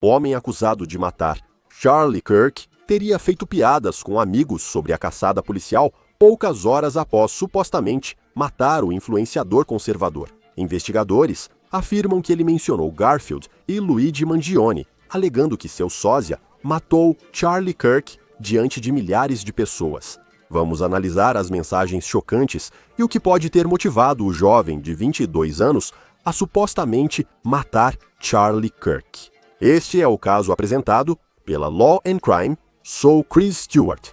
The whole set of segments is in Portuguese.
O homem acusado de matar Charlie Kirk teria feito piadas com amigos sobre a caçada policial poucas horas após supostamente matar o influenciador conservador. Investigadores afirmam que ele mencionou Garfield e Luigi Mangione, alegando que seu sósia matou Charlie Kirk diante de milhares de pessoas. Vamos analisar as mensagens chocantes e o que pode ter motivado o jovem de 22 anos a supostamente matar Charlie Kirk. Este é o caso apresentado pela Law and Crime. Sou Chris Stewart.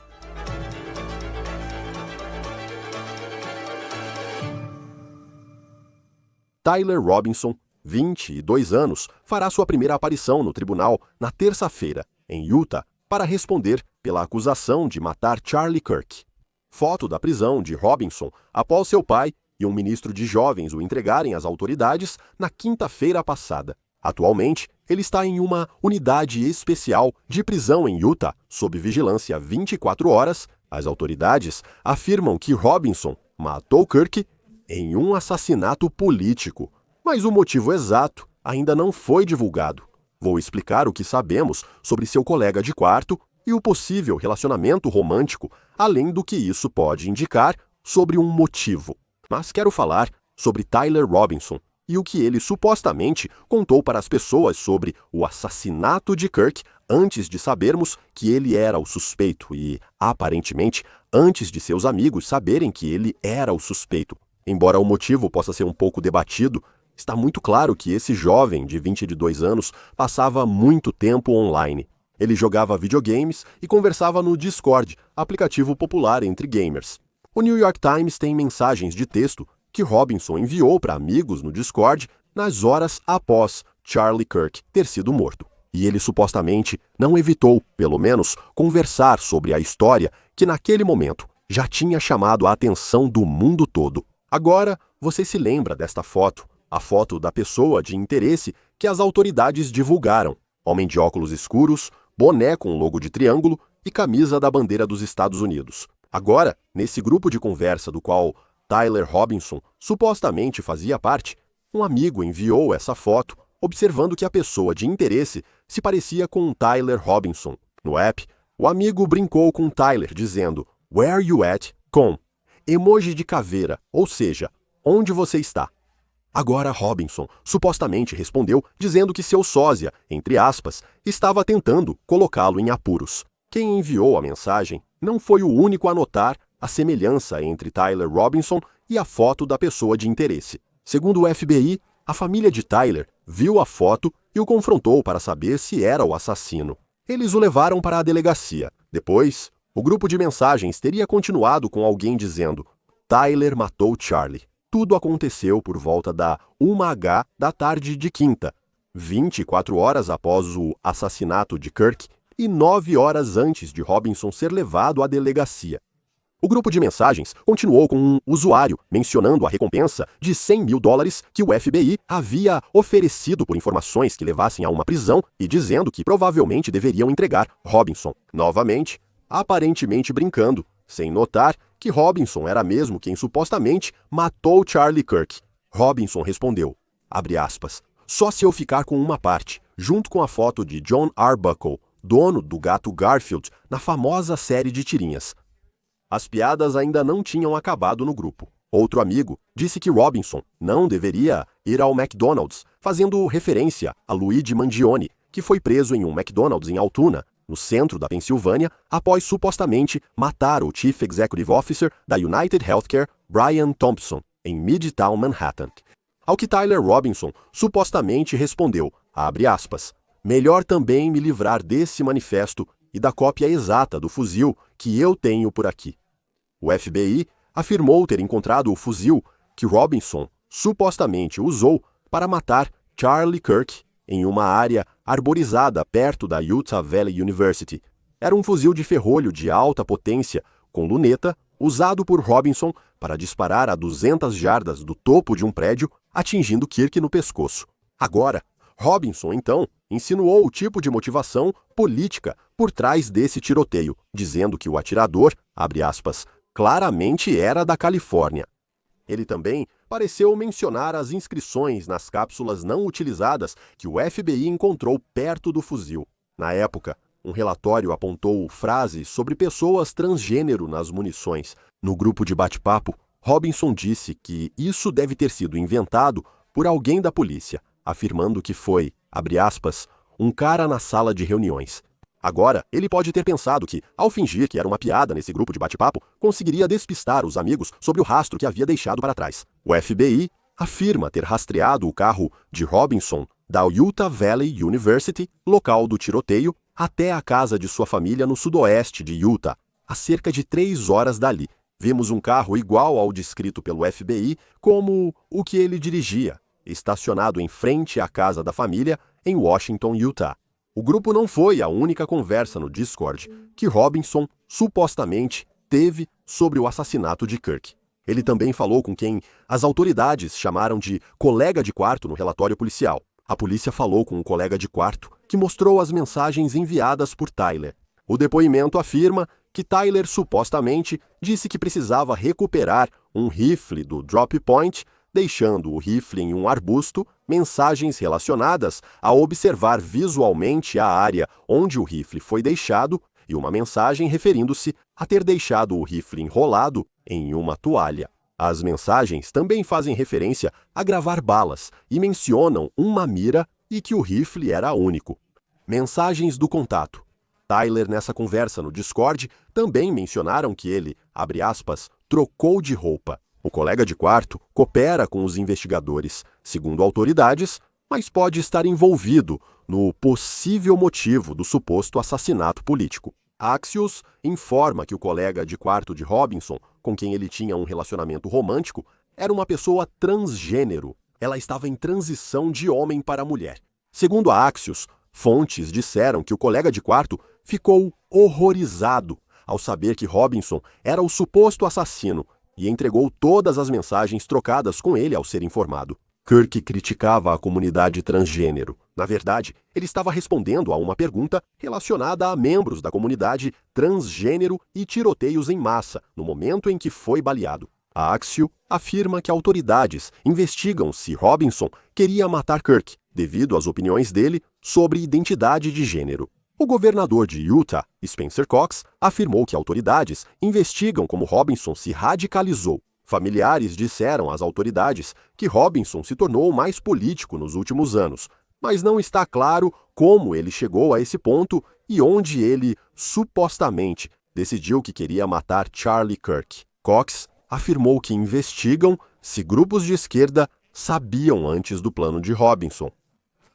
Tyler Robinson, 22 anos, fará sua primeira aparição no tribunal na terça-feira, em Utah, para responder pela acusação de matar Charlie Kirk. Foto da prisão de Robinson após seu pai e um ministro de jovens o entregarem às autoridades na quinta-feira passada. Atualmente, ele está em uma unidade especial de prisão em Utah, sob vigilância 24 horas. As autoridades afirmam que Robinson matou Kirk em um assassinato político, mas o motivo exato ainda não foi divulgado. Vou explicar o que sabemos sobre seu colega de quarto e o possível relacionamento romântico, além do que isso pode indicar sobre um motivo. Mas quero falar sobre Tyler Robinson e o que ele supostamente contou para as pessoas sobre o assassinato de Kirk antes de sabermos que ele era o suspeito e, aparentemente, antes de seus amigos saberem que ele era o suspeito. Embora o motivo possa ser um pouco debatido, está muito claro que esse jovem de 22 anos passava muito tempo online. Ele jogava videogames e conversava no Discord, aplicativo popular entre gamers. O New York Times tem mensagens de texto que Robinson enviou para amigos no Discord nas horas após Charlie Kirk ter sido morto. E ele supostamente não evitou, pelo menos, conversar sobre a história que naquele momento já tinha chamado a atenção do mundo todo. Agora, você se lembra desta foto, a foto da pessoa de interesse que as autoridades divulgaram. Homem de óculos escuros, boné com logo de triângulo e camisa da bandeira dos Estados Unidos. Agora, nesse grupo de conversa do qual Tyler Robinson supostamente fazia parte, um amigo enviou essa foto, observando que a pessoa de interesse se parecia com Tyler Robinson. No app, o amigo brincou com Tyler, dizendo "Where you at?" com emoji de caveira, ou seja, onde você está? Agora Robinson supostamente respondeu dizendo que seu sósia, entre aspas, estava tentando colocá-lo em apuros. Quem enviou a mensagem não foi o único a notar a semelhança entre Tyler Robinson e a foto da pessoa de interesse. Segundo o FBI, a família de Tyler viu a foto e o confrontou para saber se era o assassino. Eles o levaram para a delegacia. Depois, o grupo de mensagens teria continuado com alguém dizendo "Tyler matou Charlie". Tudo aconteceu por volta da 1h da tarde de quinta, 24 horas após o assassinato de Kirk e 9 horas antes de Robinson ser levado à delegacia. O grupo de mensagens continuou com um usuário mencionando a recompensa de $100 mil que o FBI havia oferecido por informações que levassem a uma prisão e dizendo que provavelmente deveriam entregar Robinson. Novamente, aparentemente brincando, sem notar que Robinson era mesmo quem supostamente matou Charlie Kirk. Robinson respondeu, abre aspas, "Só se eu ficar com uma parte", junto com a foto de Jon Arbuckle, dono do gato Garfield, na famosa série de tirinhas. As piadas ainda não tinham acabado no grupo. Outro amigo disse que Robinson não deveria ir ao McDonald's, fazendo referência a Luigi Mangione, que foi preso em um McDonald's em Altoona, no centro da Pensilvânia, após supostamente matar o Chief Executive Officer da United Healthcare, Brian Thompson, em Midtown Manhattan. Ao que Tyler Robinson supostamente respondeu, abre aspas, "Melhor também me livrar desse manifesto e da cópia exata do fuzil que eu tenho por aqui." O FBI afirmou ter encontrado o fuzil que Robinson supostamente usou para matar Charlie Kirk em uma área arborizada perto da Utah Valley University. Era um fuzil de ferrolho de alta potência, com luneta, usado por Robinson para disparar a 200 jardas do topo de um prédio, atingindo Kirk no pescoço. Agora, Robinson, então, insinuou o tipo de motivação política por trás desse tiroteio, dizendo que o atirador, abre aspas, claramente era da Califórnia. Ele também pareceu mencionar as inscrições nas cápsulas não utilizadas que o FBI encontrou perto do fuzil. Na época, um relatório apontou frases sobre pessoas transgênero nas munições. No grupo de bate-papo, Robinson disse que isso deve ter sido inventado por alguém da polícia, afirmando que foi, abre aspas, um cara na sala de reuniões. Agora, ele pode ter pensado que, ao fingir que era uma piada nesse grupo de bate-papo, conseguiria despistar os amigos sobre o rastro que havia deixado para trás. O FBI afirma ter rastreado o carro de Robinson da Utah Valley University, local do tiroteio, até a casa de sua família no sudoeste de Utah, a cerca de 3 horas dali. Vimos um carro igual ao descrito pelo FBI como o que ele dirigia, estacionado em frente à casa da família em Washington, Utah. O grupo não foi a única conversa no Discord que Robinson supostamente teve sobre o assassinato de Kirk. Ele também falou com quem as autoridades chamaram de colega de quarto no relatório policial. A polícia falou com um colega de quarto que mostrou as mensagens enviadas por Tyler. O depoimento afirma que Tyler supostamente disse que precisava recuperar um rifle do Drop Point, deixando o rifle em um arbusto, mensagens relacionadas a observar visualmente a área onde o rifle foi deixado e uma mensagem referindo-se a ter deixado o rifle enrolado em uma toalha. As mensagens também fazem referência a gravar balas e mencionam uma mira e que o rifle era único. Mensagens do contato. Tyler, nessa conversa no Discord, também mencionaram que ele, abre aspas, trocou de roupa. O colega de quarto coopera com os investigadores, segundo autoridades, mas pode estar envolvido no possível motivo do suposto assassinato político. Axios informa que o colega de quarto de Robinson, com quem ele tinha um relacionamento romântico, era uma pessoa transgênero. Ela estava em transição de homem para mulher. Segundo a Axios, fontes disseram que o colega de quarto ficou horrorizado ao saber que Robinson era o suposto assassino e entregou todas as mensagens trocadas com ele ao ser informado. Kirk criticava a comunidade transgênero. Na verdade, ele estava respondendo a uma pergunta relacionada a membros da comunidade transgênero e tiroteios em massa, no momento em que foi baleado. A Axios afirma que autoridades investigam se Robinson queria matar Kirk, devido às opiniões dele sobre identidade de gênero. O governador de Utah, Spencer Cox, afirmou que autoridades investigam como Robinson se radicalizou. Familiares disseram às autoridades que Robinson se tornou mais político nos últimos anos, mas não está claro como ele chegou a esse ponto e onde ele, supostamente, decidiu que queria matar Charlie Kirk. Cox afirmou que investigam se grupos de esquerda sabiam antes do plano de Robinson.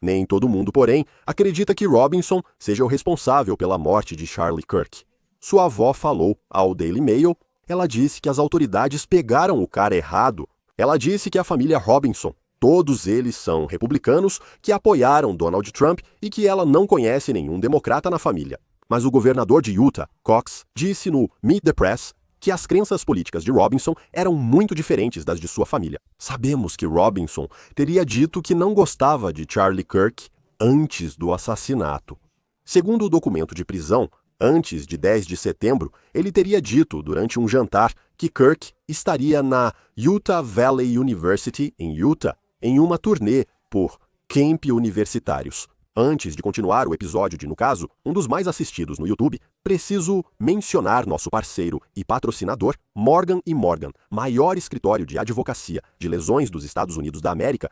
Nem todo mundo, porém, acredita que Robinson seja o responsável pela morte de Charlie Kirk. Sua avó falou ao Daily Mail. Ela disse que as autoridades pegaram o cara errado. Ela disse que a família Robinson, todos eles são republicanos que apoiaram Donald Trump e que ela não conhece nenhum democrata na família. Mas o governador de Utah, Cox, disse no Meet the Press que as crenças políticas de Robinson eram muito diferentes das de sua família. Sabemos que Robinson teria dito que não gostava de Charlie Kirk antes do assassinato. Segundo o documento de prisão, antes de 10 de setembro, ele teria dito durante um jantar que Kirk estaria na Utah Valley University, em Utah, em uma turnê por camp universitários. Antes de continuar o episódio de No Caso, um dos mais assistidos no YouTube, preciso mencionar nosso parceiro e patrocinador, Morgan & Morgan, maior escritório de advocacia de lesões dos Estados Unidos da América.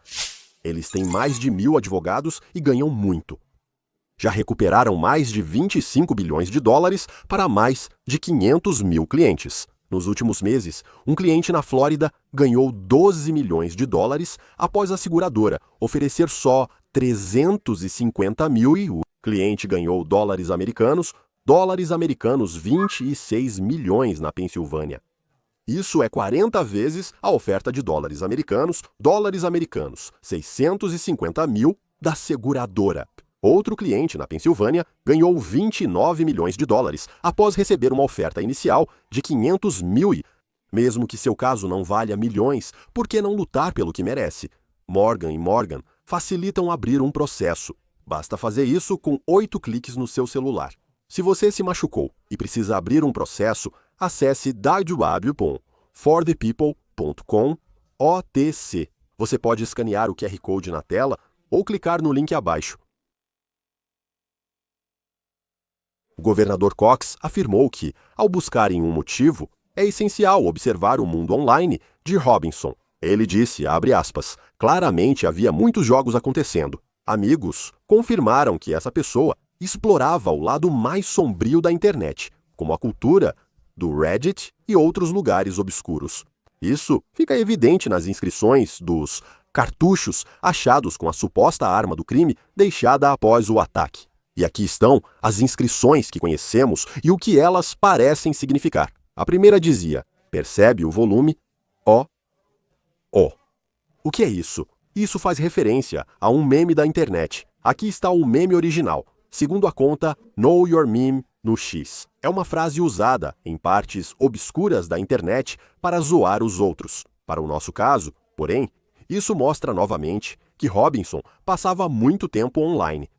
Eles têm mais de 1.000 advogados e ganham muito. Já recuperaram mais de 25 bilhões de dólares para mais de 500 mil clientes. Nos últimos meses, um cliente na Flórida ganhou 12 milhões de dólares após a seguradora oferecer só 350 mil e o cliente ganhou dólares americanos 26 milhões na Pensilvânia. Isso é 40 vezes a oferta de dólares americanos 650 mil da seguradora. Outro cliente na Pensilvânia ganhou 29 milhões de dólares após receber uma oferta inicial de 500 mil. Mesmo que seu caso não valha milhões, por que não lutar pelo que merece? Morgan & Morgan facilitam abrir um processo. Basta fazer isso com 8 cliques no seu celular. Se você se machucou e precisa abrir um processo, acesse www.forthepeople.com OTC. Você pode escanear o QR Code na tela ou clicar no link abaixo. O governador Cox afirmou que, ao buscarem um motivo, é essencial observar o mundo online de Robinson. Ele disse, abre aspas, claramente havia muitos jogos acontecendo. Amigos confirmaram que essa pessoa explorava o lado mais sombrio da internet, como a cultura do Reddit e outros lugares obscuros. Isso fica evidente nas inscrições dos cartuchos achados com a suposta arma do crime deixada após o ataque. E aqui estão as inscrições que conhecemos e o que elas parecem significar. A primeira dizia, percebe o volume O. O que é isso? Isso faz referência a um meme da internet. Aqui está o meme original, segundo a conta Know Your Meme no X. É uma frase usada em partes obscuras da internet para zoar os outros. Para o nosso caso, porém, isso mostra novamente que Robinson passava muito tempo online.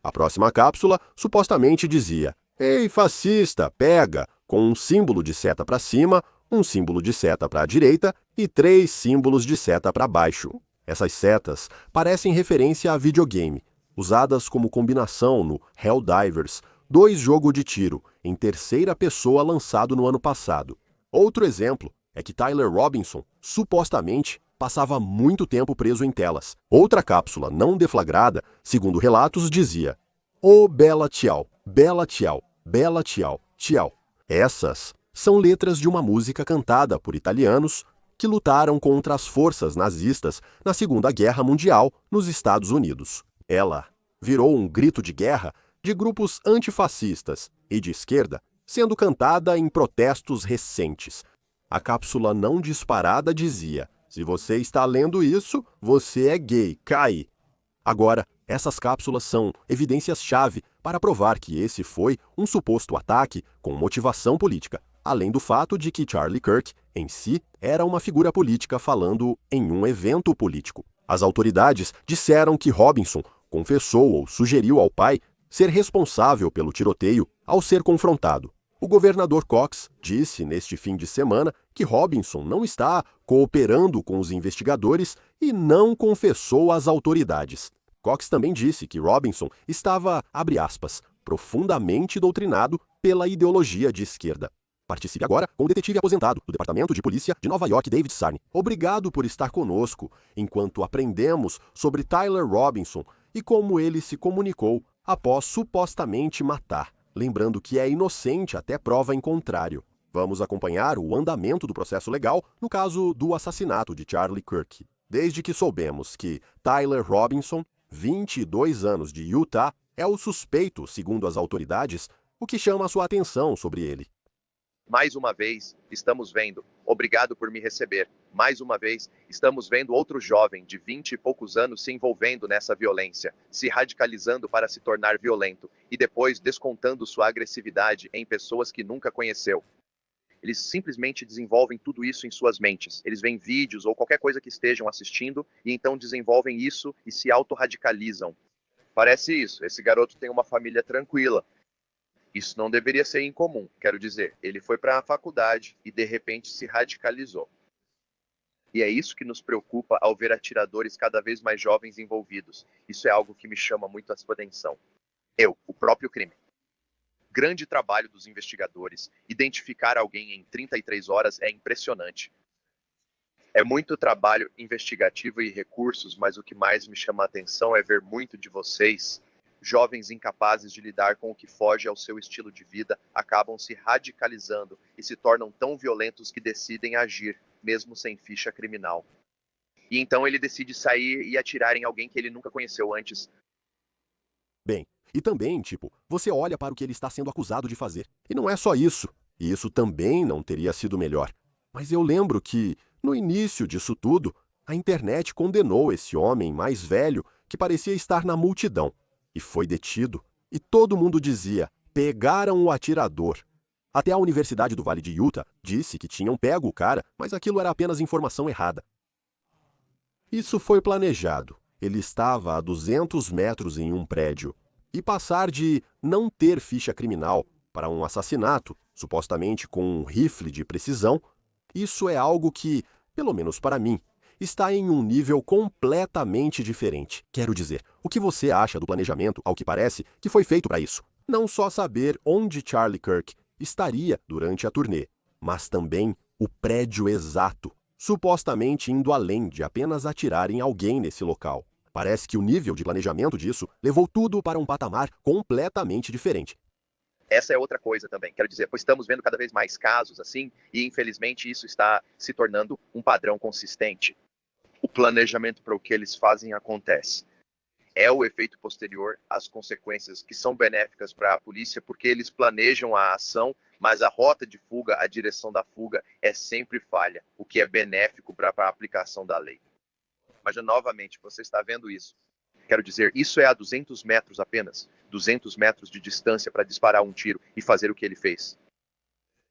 A próxima cápsula supostamente dizia: Ei, fascista, pega! Com um símbolo de seta para cima, um símbolo de seta para a direita e 3 símbolos de seta para baixo. Essas setas parecem referência a videogame, usadas como combinação no Helldivers 2 jogo de tiro, em terceira pessoa lançado no ano passado. Outro exemplo é que Tyler Robinson, supostamente, passava muito tempo preso em telas. Outra cápsula não deflagrada, segundo relatos, dizia: Ô bela tchau, bela tchau, bela tchau, tchau. Essas são letras de uma música cantada por italianos que lutaram contra as forças nazistas na Segunda Guerra Mundial nos Estados Unidos. Ela virou um grito de guerra de grupos antifascistas e de esquerda, sendo cantada em protestos recentes. A cápsula não disparada dizia: se você está lendo isso, você é gay, cai. Agora, essas cápsulas são evidências-chave para provar que esse foi um suposto ataque com motivação política, além do fato de que Charlie Kirk, em si, era uma figura política falando em um evento político. As autoridades disseram que Robinson confessou ou sugeriu ao pai ser responsável pelo tiroteio ao ser confrontado. O governador Cox disse neste fim de semana que Robinson não está cooperando com os investigadores e não confessou às autoridades. Cox também disse que Robinson estava, abre aspas, profundamente doutrinado pela ideologia de esquerda. Participe agora com o detetive aposentado do Departamento de Polícia de Nova York, David Sarney. Obrigado por estar conosco enquanto aprendemos sobre Tyler Robinson e como ele se comunicou após supostamente matar, lembrando que é inocente até prova em contrário. Vamos acompanhar o andamento do processo legal no caso do assassinato de Charlie Kirk. Desde que soubemos que Tyler Robinson, 22 anos de Utah, é o suspeito, segundo as autoridades, o que chama a sua atenção sobre ele. Mais uma vez, estamos vendo, obrigado por me receber, mais uma vez, estamos vendo outro jovem de 20 e poucos anos se envolvendo nessa violência, se radicalizando para se tornar violento, e depois descontando sua agressividade em pessoas que nunca conheceu. Eles simplesmente desenvolvem tudo isso em suas mentes. Eles veem vídeos ou qualquer coisa que estejam assistindo, e então desenvolvem isso e se autorradicalizam. Parece isso, esse garoto tem uma família tranquila. Isso não deveria ser incomum, quero dizer, ele foi para a faculdade e de repente se radicalizou. E é isso que nos preocupa ao ver atiradores cada vez mais jovens envolvidos. Isso é algo que me chama muito a sua atenção. O próprio crime. Grande trabalho dos investigadores. Identificar alguém em 33 horas é impressionante. É muito trabalho investigativo e recursos, mas o que mais me chama a atenção é ver muito de vocês, jovens incapazes de lidar com o que foge ao seu estilo de vida, acabam se radicalizando e se tornam tão violentos que decidem agir, mesmo sem ficha criminal. E então ele decide sair e atirar em alguém que ele nunca conheceu antes. Bem, e também, você olha para o que ele está sendo acusado de fazer. E não é só isso. E isso também não teria sido melhor. Mas eu lembro que, no início disso tudo, a internet condenou esse homem mais velho que parecia estar na multidão. E foi detido. E todo mundo dizia: pegaram o atirador. Até a Universidade do Vale de Utah disse que tinham pego o cara, mas aquilo era apenas informação errada. Isso foi planejado. Ele estava a 200 metros em um prédio. E passar de não ter ficha criminal para um assassinato, supostamente com um rifle de precisão, isso é algo que, pelo menos para mim, está em um nível completamente diferente. Quero dizer, o que você acha do planejamento, ao que parece, que foi feito para isso? Não só saber onde Charlie Kirk estaria durante a turnê, mas também o prédio exato, supostamente indo além de apenas atirar em alguém nesse local. Parece que o nível de planejamento disso levou tudo para um patamar completamente diferente. Essa é outra coisa também, quero dizer, pois estamos vendo cada vez mais casos assim, e infelizmente isso está se tornando um padrão consistente. O planejamento para o que eles fazem acontece. É o efeito posterior às consequências que são benéficas para a polícia, porque eles planejam a ação, mas a rota de fuga, a direção da fuga é sempre falha, o que é benéfico para a aplicação da lei. Mas, novamente, você está vendo isso. Quero dizer, isso é a 200 metros apenas, 200 metros de distância para disparar um tiro e fazer o que ele fez.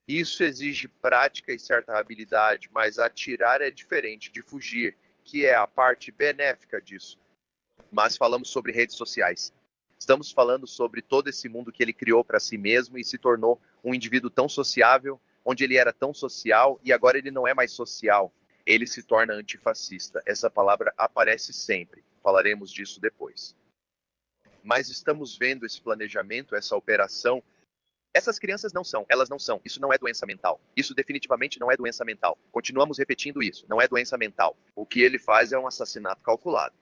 Isso exige prática e certa habilidade, mas atirar é diferente de fugir, que é a parte benéfica disso. Mas falamos sobre redes sociais. Estamos falando sobre todo esse mundo que ele criou para si mesmo e se tornou um indivíduo tão sociável, onde ele era tão social e agora ele não é mais social. Ele se torna antifascista. Essa palavra aparece sempre. Falaremos disso depois. Mas estamos vendo esse planejamento, essa operação. Essas crianças não são, elas não são. Isso não é doença mental. Isso definitivamente não é doença mental. Continuamos repetindo isso, não é doença mental. O que ele faz é um assassinato calculado.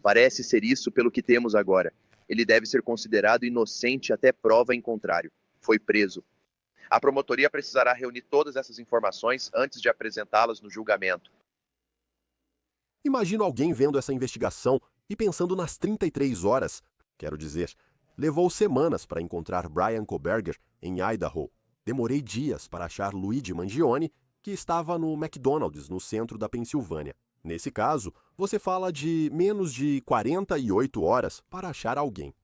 Parece ser isso pelo que temos agora. Ele deve ser considerado inocente até prova em contrário. Foi preso. A promotoria precisará reunir todas essas informações antes de apresentá-las no julgamento. Imagino alguém vendo essa investigação e pensando nas 33 horas, quero dizer, levou semanas para encontrar Bryan Kohberger em Idaho. Demorei dias para achar Luigi Mangione, que estava no McDonald's, no centro da Pensilvânia. Nesse caso, você fala de menos de 48 horas para achar alguém.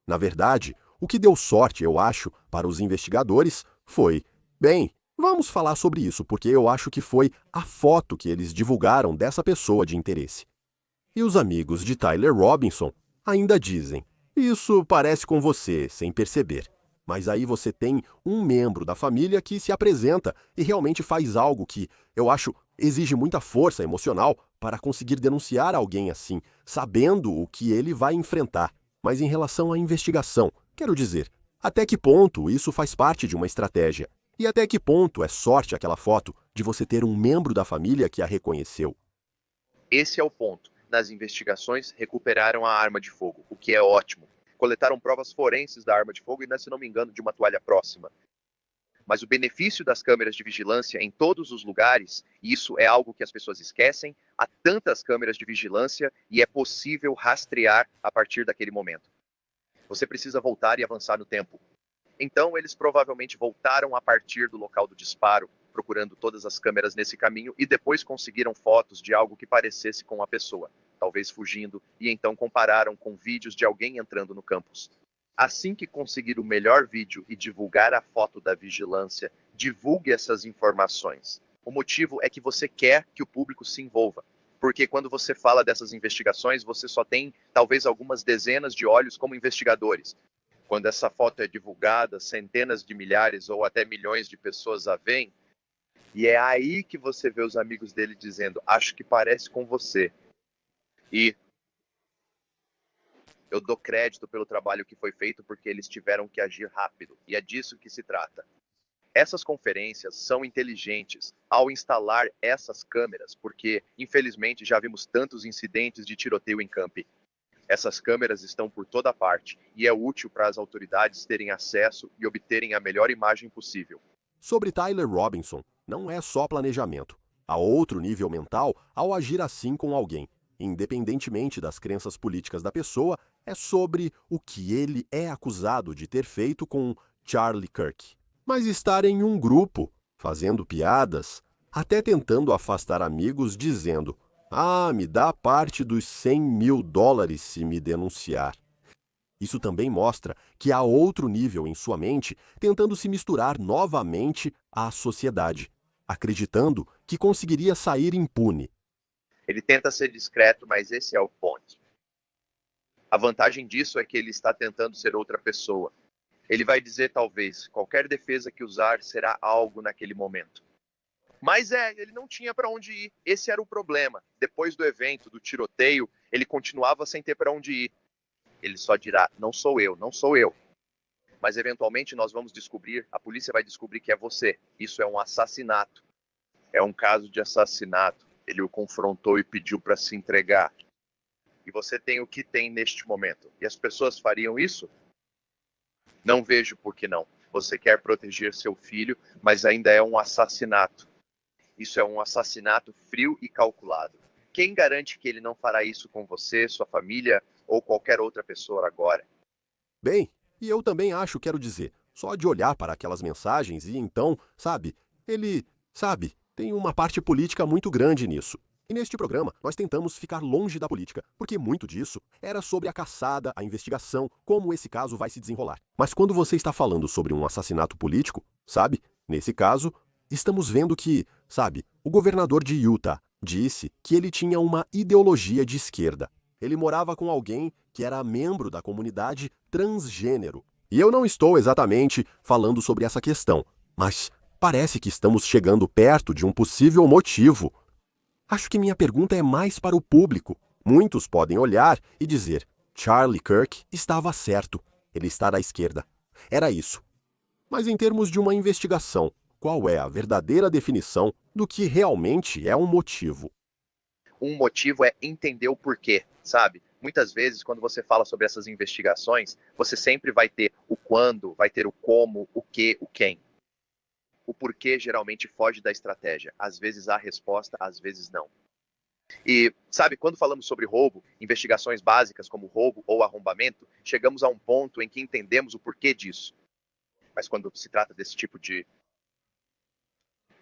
Na verdade, o que deu sorte, eu acho, para os investigadores foi... Bem, vamos falar sobre isso, porque eu acho que foi a foto que eles divulgaram dessa pessoa de interesse. E os amigos de Tyler Robinson ainda dizem: isso parece com você, sem perceber. Mas aí você tem um membro da família que se apresenta e realmente faz algo que, eu acho, exige muita força emocional para conseguir denunciar alguém assim, sabendo o que ele vai enfrentar. Mas em relação à investigação, quero dizer, até que ponto isso faz parte de uma estratégia? E até que ponto é sorte aquela foto de você ter um membro da família que a reconheceu? Esse é o ponto. Nas investigações, recuperaram a arma de fogo, o que é ótimo. Coletaram provas forenses da arma de fogo e, se não me engano, de uma toalha próxima. Mas o benefício das câmeras de vigilância em todos os lugares, isso é algo que as pessoas esquecem, há tantas câmeras de vigilância e é possível rastrear a partir daquele momento. Você precisa voltar e avançar no tempo. Então, eles provavelmente voltaram a partir do local do disparo, procurando todas as câmeras nesse caminho, e depois conseguiram fotos de algo que parecesse com a pessoa, talvez fugindo, e então compararam com vídeos de alguém entrando no campus. Assim que conseguir o melhor vídeo e divulgar a foto da vigilância, divulgue essas informações. O motivo é que você quer que o público se envolva. Porque quando você fala dessas investigações, você só tem talvez algumas dezenas de olhos como investigadores. Quando essa foto é divulgada, centenas de milhares ou até milhões de pessoas a veem, e é aí que você vê os amigos dele dizendo: acho que parece com você. E eu dou crédito pelo trabalho que foi feito porque eles tiveram que agir rápido, e é disso que se trata. Essas conferências são inteligentes ao instalar essas câmeras, porque, infelizmente, já vimos tantos incidentes de tiroteio em campi. Essas câmeras estão por toda parte e é útil para as autoridades terem acesso e obterem a melhor imagem possível. Sobre Tyler Robinson, não é só planejamento. Há outro nível mental ao agir assim com alguém. Independentemente das crenças políticas da pessoa, é sobre o que ele é acusado de ter feito com Charlie Kirk. Mas estar em um grupo, fazendo piadas, até tentando afastar amigos dizendo: me dá parte dos $100.000 se me denunciar. Isso também mostra que há outro nível em sua mente tentando se misturar novamente à sociedade, acreditando que conseguiria sair impune. Ele tenta ser discreto, mas esse é o ponto. A vantagem disso é que ele está tentando ser outra pessoa. Ele vai dizer, talvez, qualquer defesa que usar será algo naquele momento. Mas ele não tinha para onde ir. Esse era o problema. Depois do evento, do tiroteio, ele continuava sem ter para onde ir. Ele só dirá: não sou eu, não sou eu. Mas eventualmente nós vamos descobrir, a polícia vai descobrir que é você. Isso é um assassinato. É um caso de assassinato. Ele o confrontou e pediu para se entregar. E você tem o que tem neste momento. E as pessoas fariam isso? Não vejo por que não. Você quer proteger seu filho, mas ainda é um assassinato. Isso é um assassinato frio e calculado. Quem garante que ele não fará isso com você, sua família ou qualquer outra pessoa agora? Bem, e eu também acho, quero dizer, só de olhar para aquelas mensagens e então, tem uma parte política muito grande nisso. E neste programa, nós tentamos ficar longe da política, porque muito disso era sobre a caçada, a investigação, como esse caso vai se desenrolar. Mas quando você está falando sobre um assassinato político, nesse caso, estamos vendo que, o governador de Utah disse que ele tinha uma ideologia de esquerda. Ele morava com alguém que era membro da comunidade transgênero. E eu não estou exatamente falando sobre essa questão, mas parece que estamos chegando perto de um possível motivo. Acho que minha pergunta é mais para o público. Muitos podem olhar e dizer: Charlie Kirk estava certo. Ele está à esquerda. Era isso. Mas em termos de uma investigação, qual é a verdadeira definição do que realmente é um motivo? Um motivo é entender o porquê, sabe? Muitas vezes, quando você fala sobre essas investigações, você sempre vai ter o quando, vai ter o como, o que, o quem. O porquê geralmente foge da estratégia. Às vezes há resposta, às vezes não. E, sabe, quando falamos sobre roubo, investigações básicas como roubo ou arrombamento, chegamos a um ponto em que entendemos o porquê disso. Mas quando se trata desse tipo de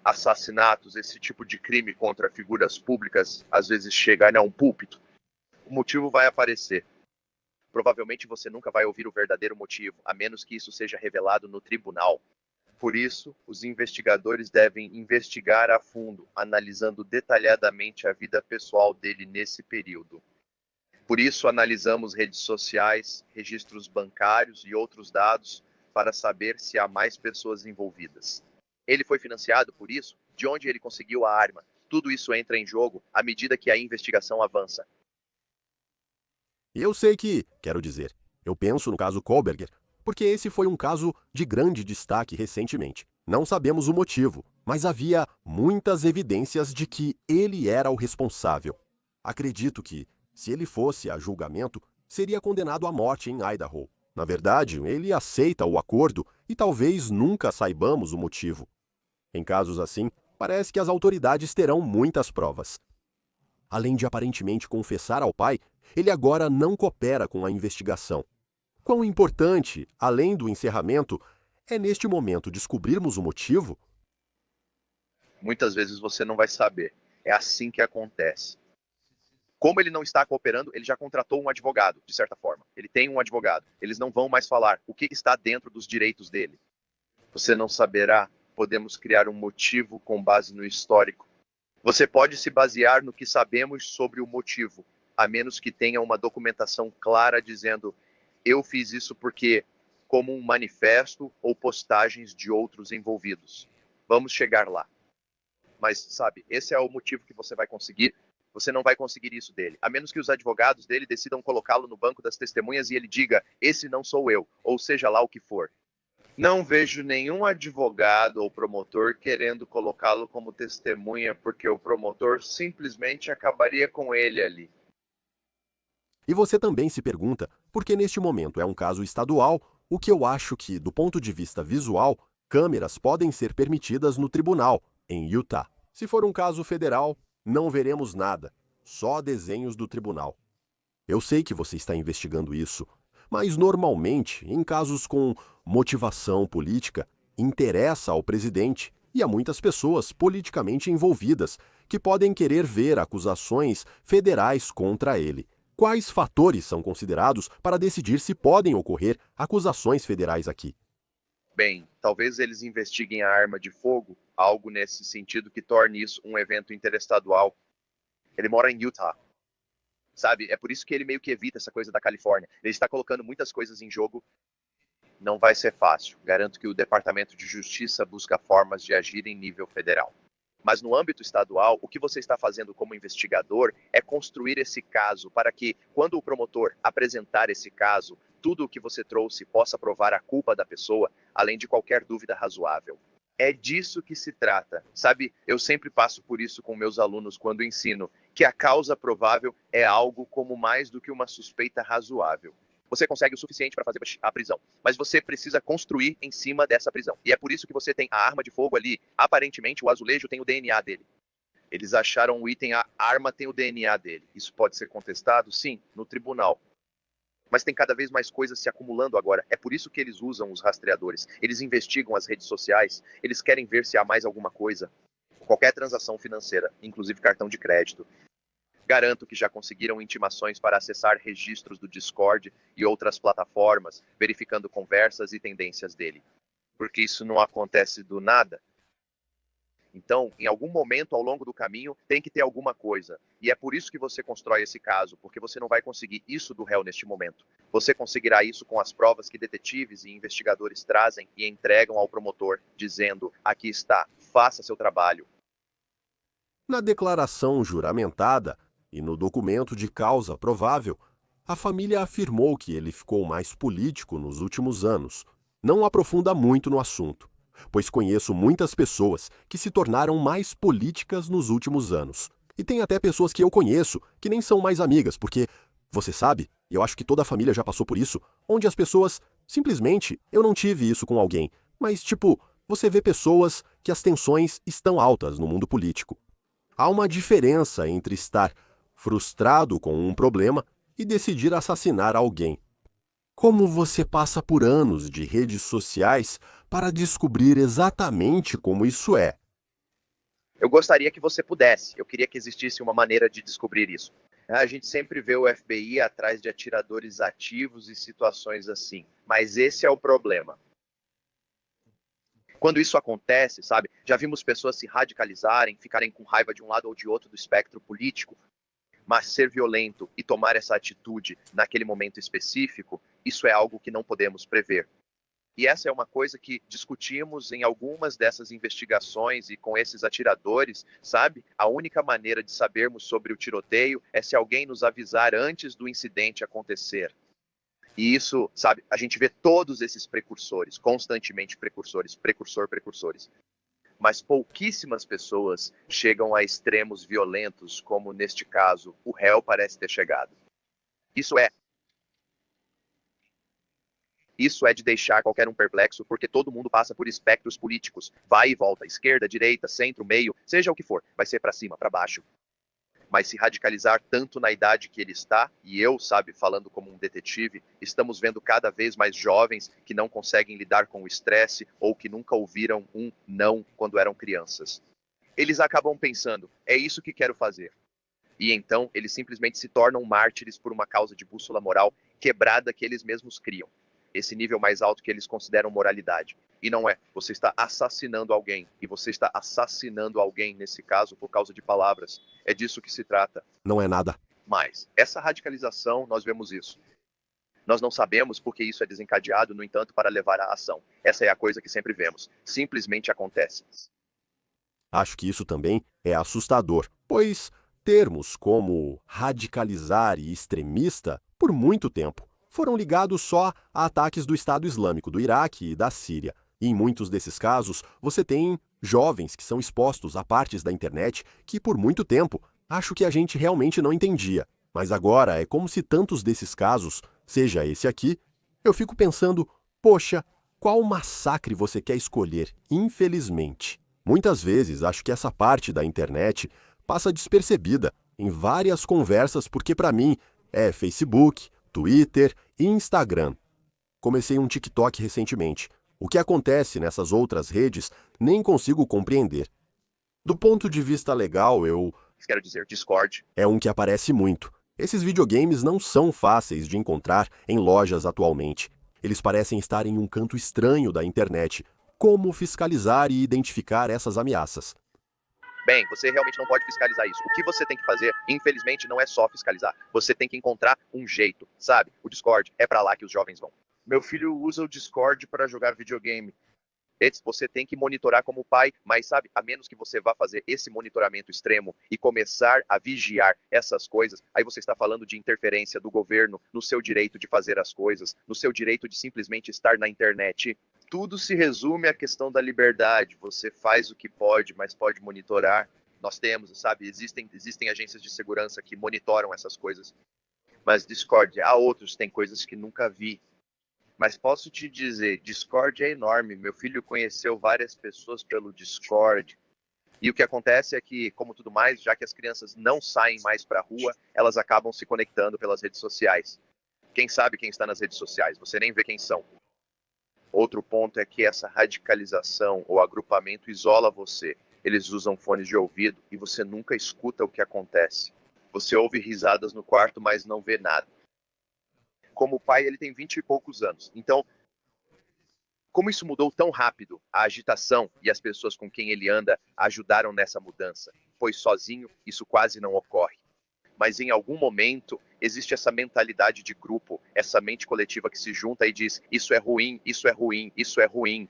assassinatos, esse tipo de crime contra figuras públicas, às vezes chega a um púlpito, o motivo vai aparecer. Provavelmente você nunca vai ouvir o verdadeiro motivo, a menos que isso seja revelado no tribunal. Por isso, os investigadores devem investigar a fundo, analisando detalhadamente a vida pessoal dele nesse período. Por isso, analisamos redes sociais, registros bancários e outros dados para saber se há mais pessoas envolvidas. Ele foi financiado por isso? De onde ele conseguiu a arma? Tudo isso entra em jogo à medida que a investigação avança. E eu sei que, quero dizer, eu penso no caso Kohlberger, porque esse foi um caso de grande destaque recentemente. Não sabemos o motivo, mas havia muitas evidências de que ele era o responsável. Acredito que, se ele fosse a julgamento, seria condenado à morte em Idaho. Na verdade, ele aceita o acordo e talvez nunca saibamos o motivo. Em casos assim, parece que as autoridades terão muitas provas. Além de aparentemente confessar ao pai, ele agora não coopera com a investigação. Quão importante, além do encerramento, é neste momento descobrirmos o motivo? Muitas vezes você não vai saber. É assim que acontece. Como ele não está cooperando, ele já contratou um advogado, de certa forma. Ele tem um advogado. Eles não vão mais falar o que está dentro dos direitos dele. Você não saberá. Podemos criar um motivo com base no histórico. Você pode se basear no que sabemos sobre o motivo, a menos que tenha uma documentação clara dizendo: eu fiz isso porque, como um manifesto ou postagens de outros envolvidos. Vamos chegar lá. Mas, sabe, esse é o motivo que você vai conseguir. Você não vai conseguir isso dele, a menos que os advogados dele decidam colocá-lo no banco das testemunhas e ele diga: esse não sou eu, ou seja lá o que for. Não vejo nenhum advogado ou promotor querendo colocá-lo como testemunha, porque o promotor simplesmente acabaria com ele ali. E você também se pergunta por que neste momento é um caso estadual, o que eu acho que, do ponto de vista visual, câmeras podem ser permitidas no tribunal, em Utah. Se for um caso federal, não veremos nada, só desenhos do tribunal. Eu sei que você está investigando isso, mas normalmente, em casos com motivação política, interessa ao presidente e a muitas pessoas politicamente envolvidas que podem querer ver acusações federais contra ele. Quais fatores são considerados para decidir se podem ocorrer acusações federais aqui? Bem, talvez eles investiguem a arma de fogo, algo nesse sentido que torne isso um evento interestadual. Ele mora em Utah. Sabe, é por isso que ele meio que evita essa coisa da Califórnia. Ele está colocando muitas coisas em jogo. Não vai ser fácil. Garanto que o Departamento de Justiça busca formas de agir em nível federal. Mas no âmbito estadual, o que você está fazendo como investigador é construir esse caso para que, quando o promotor apresentar esse caso, tudo o que você trouxe possa provar a culpa da pessoa, além de qualquer dúvida razoável. É disso que se trata. Sabe, eu sempre passo por isso com meus alunos quando ensino, que a causa provável é algo como mais do que uma suspeita razoável. Você consegue o suficiente para fazer a prisão, mas você precisa construir em cima dessa prisão. E é por isso que você tem a arma de fogo ali. Aparentemente, o azulejo tem o DNA dele. Eles acharam o item, a arma tem o DNA dele. Isso pode ser contestado? Sim, no tribunal. Mas tem cada vez mais coisas se acumulando agora. É por isso que eles usam os rastreadores. Eles investigam as redes sociais, eles querem ver se há mais alguma coisa. Qualquer transação financeira, inclusive cartão de crédito. Garanto que já conseguiram intimações para acessar registros do Discord e outras plataformas, verificando conversas e tendências dele. Porque isso não acontece do nada. Então, em algum momento ao longo do caminho, tem que ter alguma coisa. E é por isso que você constrói esse caso, porque você não vai conseguir isso do réu neste momento. Você conseguirá isso com as provas que detetives e investigadores trazem e entregam ao promotor, dizendo: aqui está, faça seu trabalho. Na declaração juramentada e no documento de causa provável, a família afirmou que ele ficou mais político nos últimos anos. Não aprofunda muito no assunto, pois conheço muitas pessoas que se tornaram mais políticas nos últimos anos. E tem até pessoas que eu conheço que nem são mais amigas, porque, você sabe, e eu acho que toda a família já passou por isso, onde as pessoas, simplesmente, eu não tive isso com alguém, mas tipo, você vê pessoas que as tensões estão altas no mundo político. Há uma diferença entre estar frustrado com um problema e decidir assassinar alguém. Como você passa por anos de redes sociais para descobrir exatamente como isso é? Eu gostaria que você pudesse. Eu queria que existisse uma maneira de descobrir isso. A gente sempre vê o FBI atrás de atiradores ativos e situações assim. Mas esse é o problema. Quando isso acontece, sabe, já vimos pessoas se radicalizarem, ficarem com raiva de um lado ou de outro do espectro político, mas ser violento e tomar essa atitude naquele momento específico, isso é algo que não podemos prever. E essa é uma coisa que discutimos em algumas dessas investigações e com esses atiradores, sabe? A única maneira de sabermos sobre o tiroteio é se alguém nos avisar antes do incidente acontecer. E isso, sabe, a gente vê todos esses precursores, constantemente precursores, precursores. Mas pouquíssimas pessoas chegam a extremos violentos, como neste caso, o réu parece ter chegado. Isso é de deixar qualquer um perplexo, porque todo mundo passa por espectros políticos. Vai e volta, esquerda, direita, centro, meio, seja o que for. Vai ser para cima, para baixo. Mas se radicalizar tanto na idade que ele está, e eu, sabe, falando como um detetive, estamos vendo cada vez mais jovens que não conseguem lidar com o estresse ou que nunca ouviram um não quando eram crianças. Eles acabam pensando, é isso que quero fazer. E então eles simplesmente se tornam mártires por uma causa de bússola moral quebrada que eles mesmos criam. Esse nível mais alto que eles consideram moralidade. E não é, você está assassinando alguém, e você está assassinando alguém, nesse caso, por causa de palavras. É disso que se trata. Não é nada. Mas, essa radicalização, nós vemos isso. Nós não sabemos porque isso é desencadeado, no entanto, para levar à ação. Essa é a coisa que sempre vemos. Simplesmente acontece. Acho que isso também é assustador, pois termos como radicalizar e extremista, por muito tempo, foram ligados só a ataques do Estado Islâmico do Iraque e da Síria. E em muitos desses casos, você tem jovens que são expostos a partes da internet que, por muito tempo, acho que a gente realmente não entendia. Mas agora é como se tantos desses casos, seja esse aqui, eu fico pensando, poxa, qual massacre você quer escolher, infelizmente? Muitas vezes acho que essa parte da internet passa despercebida em várias conversas porque para mim é Facebook, Twitter e Instagram. Comecei um TikTok recentemente. O que acontece nessas outras redes nem consigo compreender. Do ponto de vista legal, Quero dizer, Discord. é um que aparece muito. Esses videogames não são fáceis de encontrar em lojas atualmente. Eles parecem estar em um canto estranho da internet. Como fiscalizar e identificar essas ameaças? Bem, você realmente não pode fiscalizar isso. O que você tem que fazer, infelizmente, não é só fiscalizar. Você tem que encontrar um jeito, sabe? O Discord é pra lá que os jovens vão. Meu filho usa o Discord para jogar videogame. Você tem que monitorar como pai, mas sabe, a menos que você vá fazer esse monitoramento extremo e começar a vigiar essas coisas, aí você está falando de interferência do governo no seu direito de fazer as coisas, no seu direito de simplesmente estar na internet. Tudo se resume à questão da liberdade. Você faz o que pode, mas pode monitorar. Nós temos, sabe, existem agências de segurança que monitoram essas coisas. Mas Discord, há outros, tem coisas que nunca vi. Mas posso te dizer, Discord é enorme. Meu filho conheceu várias pessoas pelo Discord. E o que acontece é que, como tudo mais, já que as crianças não saem mais para a rua, elas acabam se conectando pelas redes sociais. Quem sabe quem está nas redes sociais? Você nem vê quem são. Outro ponto é que essa radicalização ou agrupamento isola você. Eles usam fones de ouvido e você nunca escuta o que acontece. Você ouve risadas no quarto, mas não vê nada. Como pai, ele tem 20 e poucos anos. Então, como isso mudou tão rápido, a agitação e as pessoas com quem ele anda ajudaram nessa mudança, pois sozinho isso quase não ocorre. Mas em algum momento existe essa mentalidade de grupo, essa mente coletiva que se junta e diz: isso é ruim, isso é ruim, isso é ruim.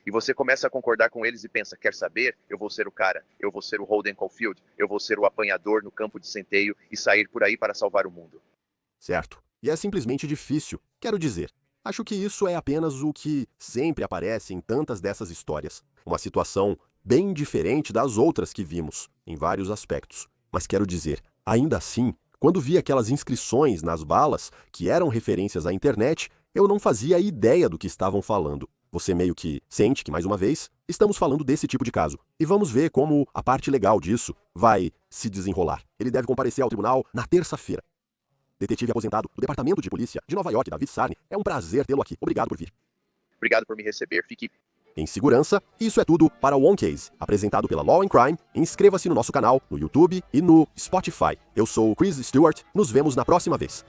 E você começa a concordar com eles e pensa: quer saber? Eu vou ser o cara, eu vou ser o Holden Caulfield, eu vou ser o apanhador no campo de centeio e sair por aí para salvar o mundo. Certo. E é simplesmente difícil. Quero dizer, acho que isso é apenas o que sempre aparece em tantas dessas histórias. Uma situação bem diferente das outras que vimos, em vários aspectos. Mas quero dizer, ainda assim, quando vi aquelas inscrições nas balas, que eram referências à internet, eu não fazia ideia do que estavam falando. Você meio que sente que, mais uma vez, estamos falando desse tipo de caso. E vamos ver como a parte legal disso vai se desenrolar. Ele deve comparecer ao tribunal na terça-feira. Detetive aposentado do Departamento de Polícia de Nova York, David Sarne, é um prazer tê-lo aqui. Obrigado por vir. Obrigado por me receber. Fique em segurança. Isso é tudo para o One Case, apresentado pela Law and Crime. Inscreva-se no nosso canal, no YouTube e no Spotify. Eu sou o Chris Stewart. Nos vemos na próxima vez.